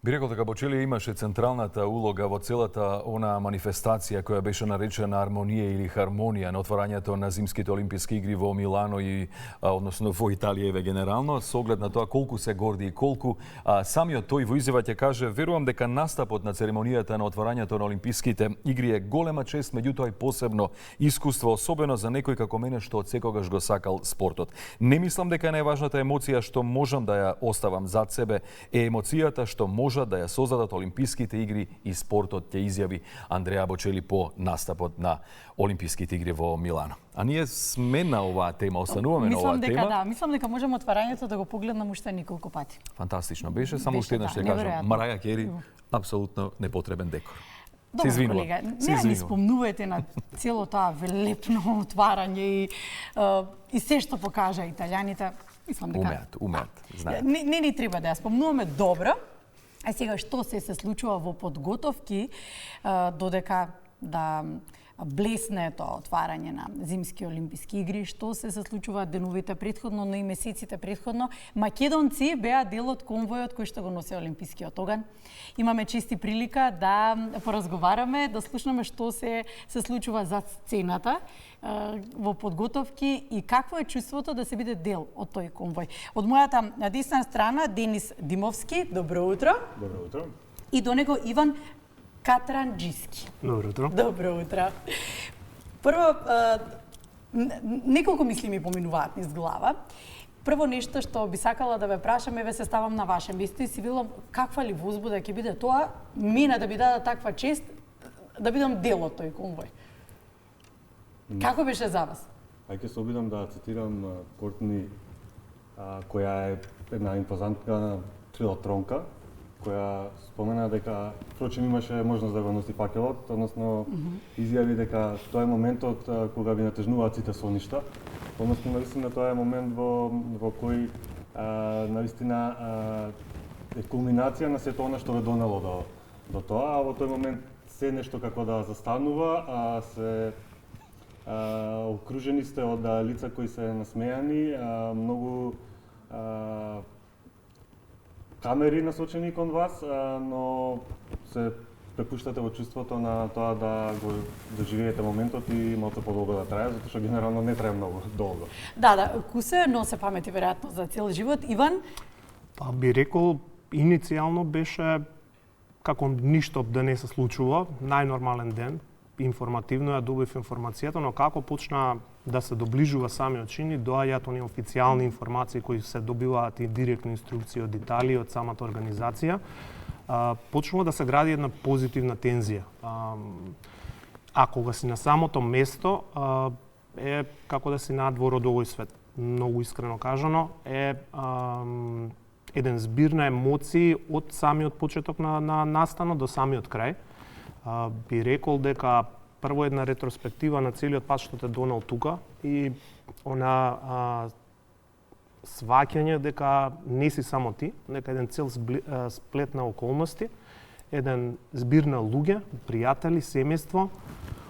Би рекол дека Бочелија имаше централната улога во целата она манифестација која беше наречена Армонија или Хармонија на отварањето на зимските олимписки игри во Милано и односно во Италија еве генерално, со оглед на тоа колку се горди и колку самиот тој во изјава ќе каже: верувам дека настапот на церемонијата на отварањето на олимписките игри е голема чест, меѓутоа и посебно искуство, особено за некој како мене што од секогаш го сакал спортот. Не мислам дека најважната емоција што можам да ја оставам зад себе е емоцијата што можат да ја создадат олимписките игри и спортот, ќе изјави Андреа Бочели по настапот на олимписките игри во Милано. А ние сме на оваа тема, остануваме на оваа тема. Мислам дека можеме отварањето да го погледнам уште неколку пати. Фантастично беше, само уште еднаш ќе кажам, Мараја Кери апсолутно непотребен декор. Добро, колега, не ни спомнувате на цело тоа велепно отварање и се што покажа италијаните. Мислам дека умеат, знаат. Не ни треба да ја спомнуваме добро. А сега што се случува во подготовки додека да блесне тоа отварање на зимски олимписки игри, што се случува деновите претходно, но и месеците претходно. Македонци беа дел од конвојот кој што го носи олимпискиот оган. Имаме чести прилика да поразговараме, да слушнеме што се случува зад сцената во подготовки и какво е чувството да се биде дел од тој конвој. Од мојата десна страна Денис Димовски, добро утро. Добро утро. И до него Иван Катранџиски. Добро утро. Добро утро. Прво, неколку мисли ми поминуваат низ глава. прво нешто што би сакала да ве прашам, еве се ставам на ваше место и си велам каква ли возбуда ќе биде тоа, мене да би дадат таква чест да бидам дел од тој конвој. Како беше за вас? Ајде се обидам да цитирам Кортни, која е една импозантна трилотронка, која спомена дека впрочем имаше можност да го носи факелот, односно изјави дека тоа е моментот кога ви натежнуваат сите соништа. Односно навистина тоа е момент во кој навистина е кулминација на сето она што ве донело до тоа, а во тој момент се нешто како да застанува, се окружени сте од лица кои се насмејани, многу камери насочени кон вас, но се препуштате во чувството на тоа да го доживеете моментот и малку подолго да трае, затоа што генерално не трае многу долго. Да, кусе, но се памети веројатно за цел живот. Иван? Па би рекол, иницијално беше како ништо да не се случува, најнормален ден, информативно ја добив информацијата, но како почна да се доближува самиот чин и доаѓаат оние официјални информации кои се добиваат и директни инструкции од Италија, од самата организација, почнува да се гради една позитивна тензија. А кога си на самото место, е како да си надвор од овој свет. Многу искрено кажано, е еден збир на емоции од самиот почеток на настанот до самиот крај. Би рекол дека прво една ретроспектива на целиот пат што те донел тука и она сваќање дека не си само ти, дека еден цел сплет на околности, еден збир на луѓе, пријатели, семејство,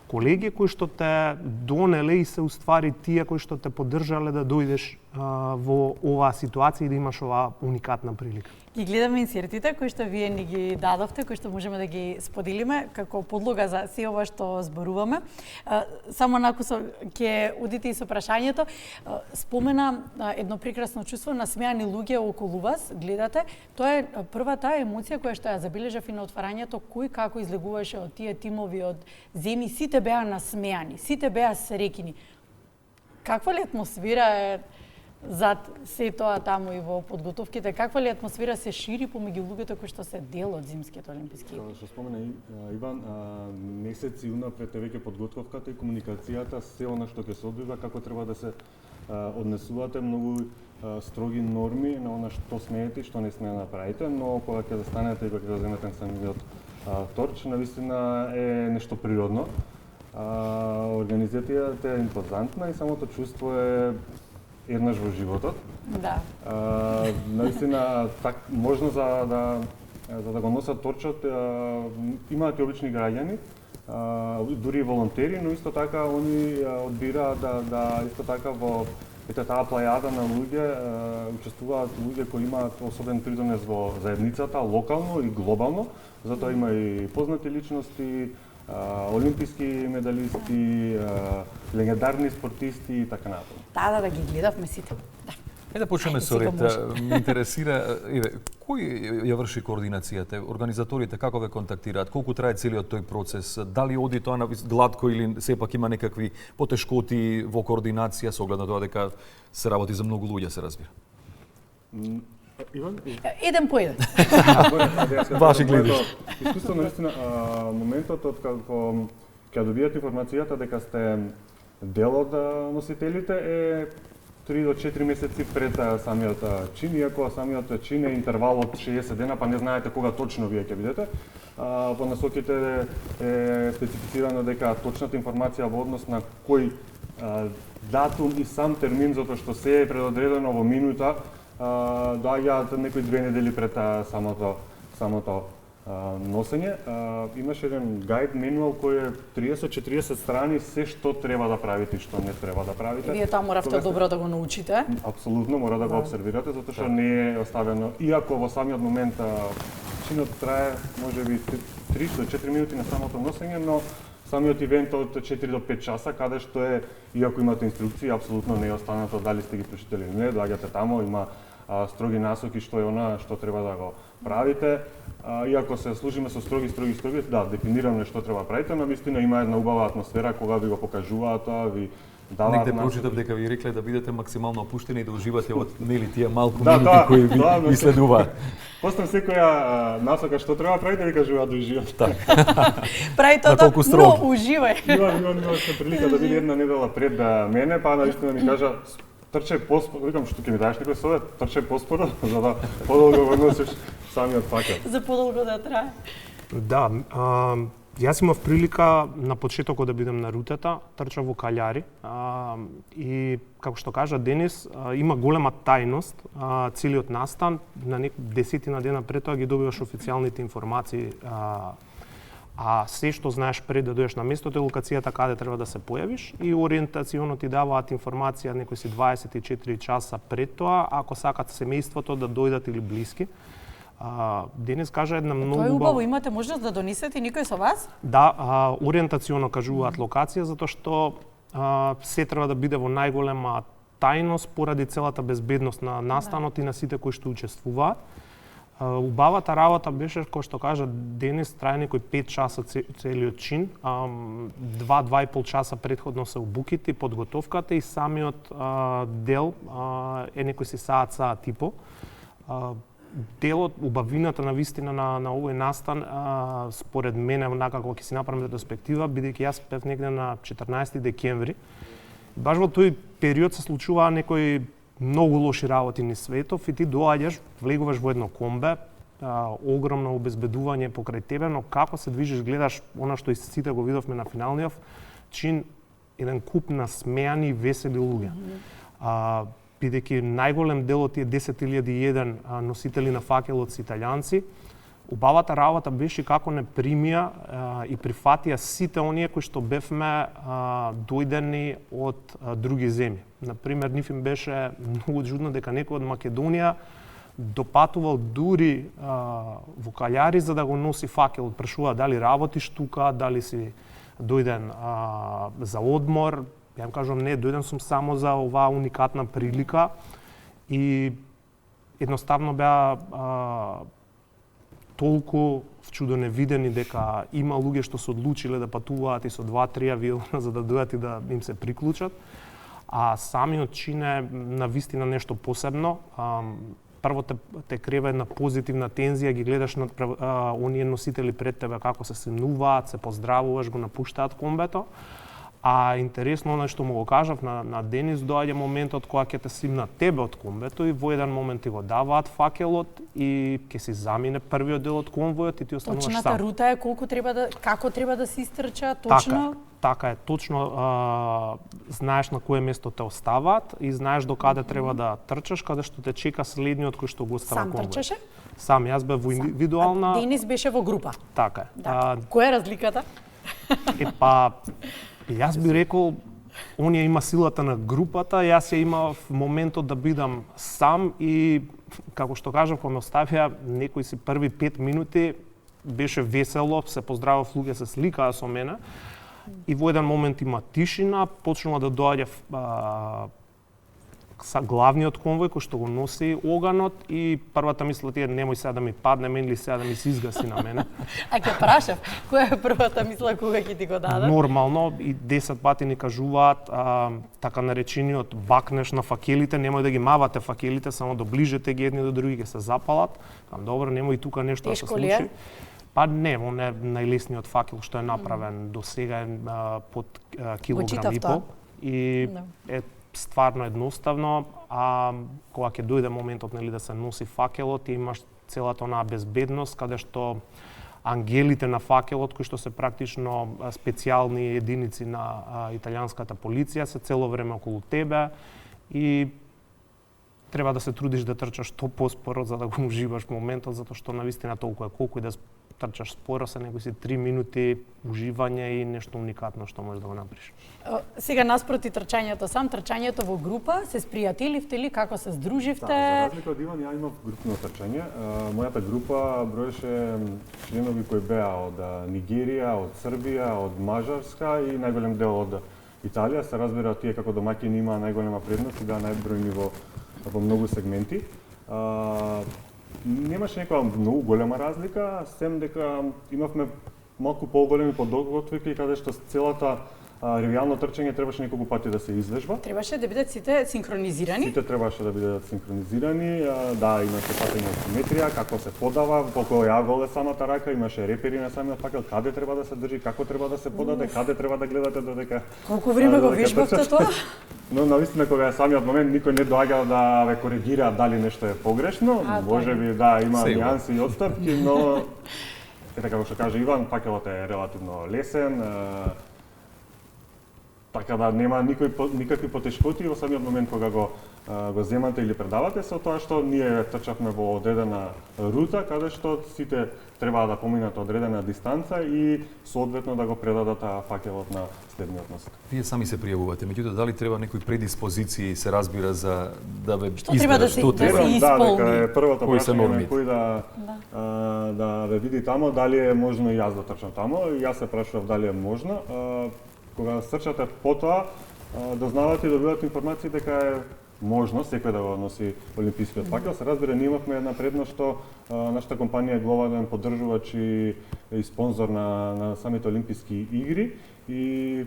колеги кои што те донеле и се уствари тие кои што те поддржале да дојдеш во оваа ситуација и да имаш оваа уникатна прилика. Ги гледаме инсертите кои што вие ни ги дадовте, кои што можеме да ги споделиме како подлога за се ова што зборуваме. Само накусо ќе одите и со прашањето. Спомена едно прекрасно чувство на смејани луѓе околу вас, гледате. Тоа е првата емоција која што ја забележав и на отварањето, кој како излегуваше од тие тимови од земји, сите беа насмејани, сите беа среќни. Каква ли атмосфера е зад се тоа таму и во подготовките, каква ли атмосфера се шири помеѓу луѓето кои што се дел од зимските олимписки игри? Што спомена Иван, месеци унапред е веќе подготовката и комуникацијата, се она што ќе се одвива, како треба да се однесувате, многу строги норми на она што смеете и што не смеете да направите, но кога ќе застанете и кога ќе земете самиот торч, навистина е нешто природно. Организацијата е импозантна и самото чувство е еднаш во животот. Да. Наистина, можно за да го носат торчот, имаат и обични граѓани, дури и волонтери, но исто така они одбираат да исто така во таа плајада на луѓе учествуваат луѓе кои имаат особен придонес во заедницата, локално и глобално, затоа има и познати личности, олимписки медалисти, легендарни спортисти и така натаму. Да ги гледавме сите. Да почнеме со ред. Ме интересира, кој ја врши координацијата? Организаторите како ве контактираат? Колку трае целиот тој процес? Дали оди тоа гладко или сепак има некакви потешкоти во координација со оглед на тоа дека се работи за многу луѓе, се разбира? Иван? Еден по еден. Ваши гледиш. Искуство наистина моментот од како ќе добијате информацијата дека сте дел од носителите е 3 до 4 месеци пред самиот чин, иако самиот чин е интервал од 60 дена, па не знаете кога точно вие ќе бидете. Во насоките е специфицирано дека точната информација во однос на кој датум и сам термин, затоа што се е предодредено во минута, доаѓаат некои 2 недели пред самото носење. Имаше еден гајд менуал кој е 30-40 страни, се што треба да правите и што не треба да правите. Вие тоа моравте добро да го научите. Апсолутно, мора да го обсервирате, затоа што не е оставено. Иако во самиот момент чинот трае можеби 3 до 4 минути на самото носење, но самиот ивент од 4 до 5 часа, каде што е, иако имате инструкции, апсолутно не е останато дали сте ги прочитали или не, доаѓате тамо, има строги насоки што е она што треба да го правите. Иако се служиме со строги, да, дефинирано што треба да правите, но навистина има една убава атмосфера кога ви го покажуваат тоа, ви даваат. Негде прочитав дека ви рекле да бидете максимално опуштени и да уживате од нели тие малку Да, минути кои ви се- следуваат. После секоја насока што треба да правите, ви кажуваат да уживате. Прави На тоа, колку строг. но уживај. Имаше прилика да биде една недела пред мене, па наистина ми кажа трчај поспоро, викам што ќе ми дадеш некој совет, трчај поспоро за да подолго го носиш самиот пакет. За подолго да трае. Да, јас имав прилика на почетокот да бидам на рутата, трчав во Каљари и како што кажа Денис, има голема тајност, целиот настан на десетина дена пред тоа ги добиваш официјалните информации, а се што знаеш пред да дојдеш на местото е локацијата каде треба да се појавиш и ориентационо ти даваат информација некои си 24 часа пред тоа, ако сакат семејството да дојдат или блиски. Денис кажа една многу Тоа е убаво, имате можност да донесете никој со вас? Да, ориентационо кажуваат локација затоа што се треба да биде во најголема тајност поради целата безбедност на настанот и на сите кои што учествуваат. Убавата работа беше, кој што кажа Денис, трае некои 5 часа целиот чин, 2-2,5 часа предходно се обуките, подготовката и самиот дел е некој си саат типо. Делот, убавината на вистина на овој настан, според мене, накако ќе си направам ретроспектива, бидејќи јас пев негде на 14 декември, баш во тој период се случуваа некои многу лоши работи низ светов и ти доаѓаш, влегуваш во едно комбе, огромно обезбедување покрај тебе, но како се движиш, гледаш она што и сите го видовме на финалниот чин, еден куп на смеани и весели луѓе. Бидејќи најголем дел од тие 10.001 носители на факелот се италијанци, убавата работа беше како не примија и прифатија сите оние кои што бевме дојдени од други земји. Например, нив им беше многу чудно дека некој од Македонија допатувал дури во Каљари за да го носи факел. Прашува дали работиш тука, дали си дојден за одмор. Ја им кажувам, не, дојден сум само за оваа уникатна прилика и едноставно беа толку чудо невидени дека има луѓе што се одлучиле да патуваат и со 2-3 авиона за да дојдат и да им се приклучат. А самиот чин е навистина нешто посебно. Прво те крева една позитивна тензија, ги гледаш на оние носители пред тебе како се симнуваат, се поздравуваш, го напуштаат комбето. А интересно оно што му го кажав на Денис, доаѓа моментот кога ќе те симнат тебе од комбето и во еден момент ти го даваат факелот и ќе си замине првиот дел од конвојот и ти остануваш сам. Точната рута е како треба да се истрча точно? Така е, точно знаеш на кое место те оставаат и знаеш до каде треба да трчаш, каде што те чека следниот кој што го остава конвој. Сам трчаше? Сам, јас бев во индивидуална. Денис беше во група. Така е. Да. Која е разликата? Јас би рекол, оние има силата на групата, јас ја имав моментот да бидам сам и, како што кажав, кога ме оставија некои си први 5 минути, беше весело, се поздравав, луѓе се сликаа со мене. И во еден момент има тишина, почнува да доаѓа са главниот конвој кој што го носи оганот и првата мисла ти е немој сега да ми падне мен или сега да ми се изгаси на мене. А ќе прашав, која е првата мисла кога ќе ти го дадат? Нормално и 10 пати ни кажуваат така наречениот бакнеш на факелите, немој да ги мавате факелите, само доближете ги едни до други ќе се запалат. Добро, немој тука нешто да се случи. Па не, он е најлесниот факел што е направен до сега под килограм и пол и е стварно едноставно, а кога ќе дојде моментот нели да се носи факелот, ти имаш целата онаа безбедност каде што ангелите на факелот кои што се практично специјални единици на италијанската полиција се цело време околу тебе и треба да се трудиш да трчаш што поспоро за да го уживаш моментот, затоа што навистина толку е колку и да трчаш споро се некои си 3 минути уживање и нешто уникатно што можеш да го направиш. Сега наспроти трчањето сам, трчањето во група, се спријателивте ли, како се здруживте? Да, за разлика од Иван, ја имав групно трчање. Мојата група броеше членови кои беа од Нигерија, од Србија, од Мажарска и најголем дел од Италија. Се разбира, тие како домаќини имаа најголема предност и да најбројни во многу сегменти. немаше некоја многу голема разлика, сем дека имавме малку поголеми подготвики каде што целата ревијално трчање требаше неколку пати да се извежба. Требаше да бидат сите синхронизирани. Сите требаше да бидат синхронизирани, да, имаше патење од симетрија, како се подава, колку ја гол е самата рака, имаше репери на самиот факел, каде треба да се држи, како треба да се подаде, каде треба да гледате додека. Колку време го вежбавте тоа? Но навистина кога е самиот момент никој не доаѓа да ве коригира дали нешто е погрешно, можеби да има нијанси и отстапки, но ете како што каже Иван, факелот е релативно лесен, така да нема никакви потешкоти во самиот момент кога го земате или предавате, со тоа што ние трчавме во одредена рута, каде што сите треба да поминат одредена дистанца и соодветно да го предадат факелот на следниот носител. Вие сами се пријавувате, меѓутоа дали треба некои предиспозиции се разбира за да ве што треба да се исполни? Да, дека е првото кои се прашање нормите? кој да ве види тамо, дали е можно и јас да трчам тамо. Јас се прашував дали е можно. Кога трчате потоа, дознавате и добивате информации дека е можно секој да го носи олимпискиот факел. Се разбира, ние имавме една предност што нашата компанија е главен поддржувач и спонзор на самите олимписки игри и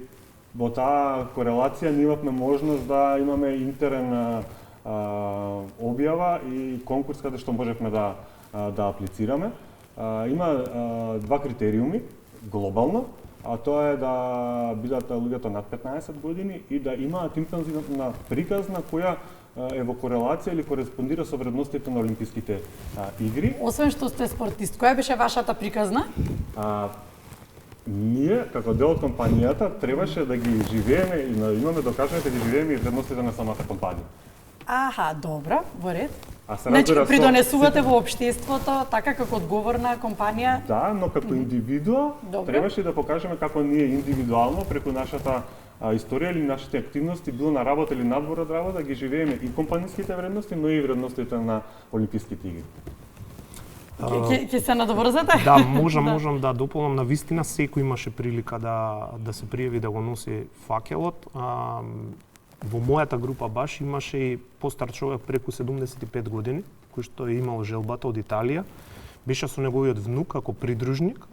во таа корелација ние имавме можност да имаме интерен објава и конкурс каде што можевме да аплицираме. Има два критериуми глобално, а тоа е да бидат луѓето над 15 години и да имаат интензивна приказна која е во корелација или кореспондира со вредностите на олимписките игри. Освен што сте спортист, која беше вашата приказна? Ние, како дел од компанијата, требаше да ги живееме и имаме докажано да ги живееме и вредностите на самата компанија. Аха, добро, во ред. Значи, придонесувате во општеството така како одговорна компанија? Да, но како индивидуа требаше да покажеме како ние индивидуално преку нашата историја или нашите активности, било на работа или надвор од работа, ги живееме и компанијските вредности, но и вредностите на олимписките игри. Ќе се надобрзате? Да, можам да дополнам, на вистина секој имаше прилика да се пријави да го носи факелот. Во мојата група баш имаше и постар човек преку 75 години, кој што е имал желбата од Италија. Беше со неговиот внук како придружник,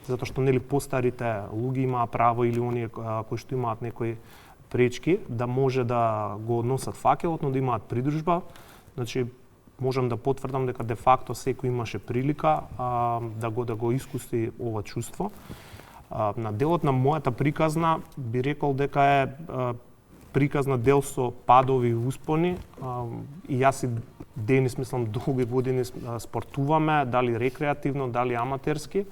затоа што нели постарите луѓе имаа право или оние кои што имаат некои пречки да може да го носат факелот, но да имаат придружба. Значи можам да потврдам дека де факто секој имаше прилика да го искуси ова чувство. На делот на мојата приказна би рекол дека е приказна дел со падови и успони. И јас и Денис, мислам, долги години спортуваме, дали рекреативно, дали аматерски.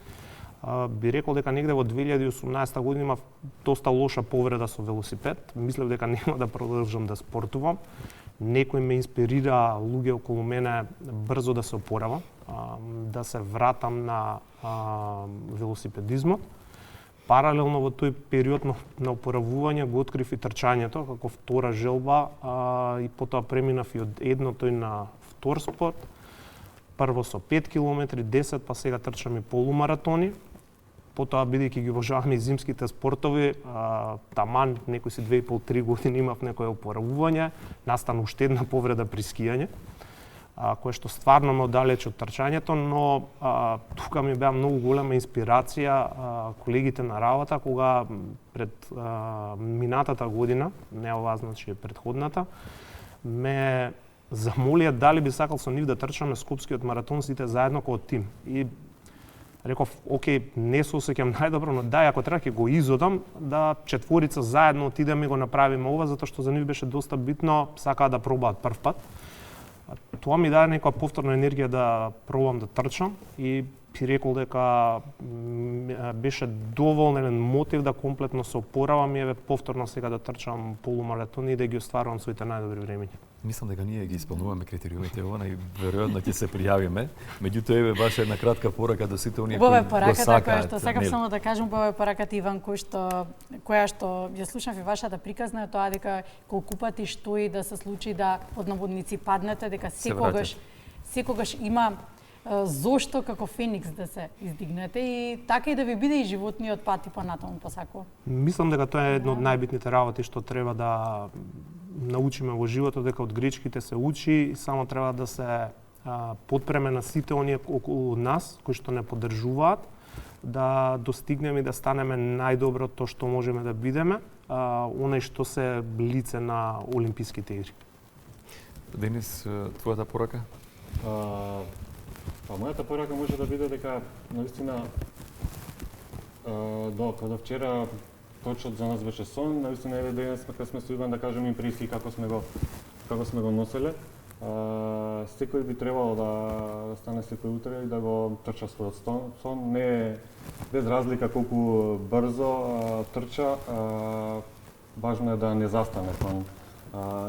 Би рекол дека негде во 2018 година имав доста лоша повреда со велосипед. Мислев дека нема да продолжам да спортувам. Некој ме инспирира, луѓе околу мене, брзо да се опоравам, да се вратам на велосипедизмот. Паралелно во тој период на опоравување го открив и трчањето како втора желба и потоа преминав и од едното и на втор спорт. Прво со 5 километри, 10, па сега трчам и полумаратони. Потоа, бидејќи ги обожавам и зимските спортови, таман некои си 2,5-3 години имав некое опоравување, настана уште една повреда при скијање, кое што стварно ме оддалече од трчањето, но тука ми беа многу голема инспирација колегите на работа, кога пред минатата година, не ова значи предходната, ме замолија дали би сакал со нив да трчаме Скопскиот маратон сите заедно како тим. И реков, окей, не се осеќам најдобро, но дај, ако треба ќе го изодам, да четворица заедно отидеме и го направиме ова, затоа што за нив беше доста битно, сакаа да пробаат прв пат. Тоа ми даде некоја повторна енергија да пробам да трчам и би рекол дека беше доволен мотив да комплетно се опоравам и еве повторно сега да трчам полумаратони и да ги остварувам своите најдобри времиња. Мислам дека ние ги исполнуваме критериумите ова и веројатно ќе се пријавиме. Меѓутоа еве баша една кратка порака до сите оние кои го сакаат. Што сакам само да кажам, убава е пораката Иван која што ја слушнав и вашата приказна е тоа дека колку пати што и да се случи да под наводници паднете, дека секогаш има зошто како феникс да се издигнете и така и да ви биде и животниот пат и понатаму посакува. Мислам дека тоа е една од најбитните работи што треба научиме во животот дека од грешките се учи и само треба да се подпреме на сите оние околу нас кои што не поддржуваат, да достигнеме и да станеме најдоброто што можеме да бидеме, онај што се лице на Олимписките игри. Денис, твојата порака? Мојата порака може да биде дека наистина до вчера точот за нас беше сон, наистина еве денес кога сме со Иван да кажеме импресии како сме го носеле. Секој би требало да стане секој утре и да го трча својот сон, не без разлика колку брзо трча, важно е да не застане кон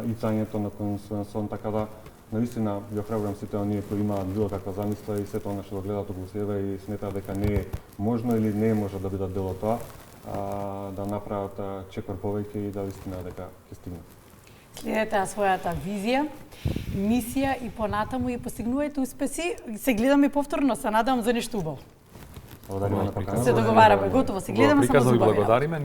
ицањето на кон својот сон, така да наистина ја охрабрувам сите оние кои имаат било каква замисла и сето она што го гледаат околу себе и сметаат дека не е можно или не може да бидат дел од тоа, да направат чекор повеќе и да вистина дека ќе стигнат. Следете на својата визија, мисија и понатаму и постигнувајте успеси. Се гледаме повторно, се надевам за нешто убаво. Благодариме на поканата. Се договараме, готово, се гледаме само за убави. Благодариме.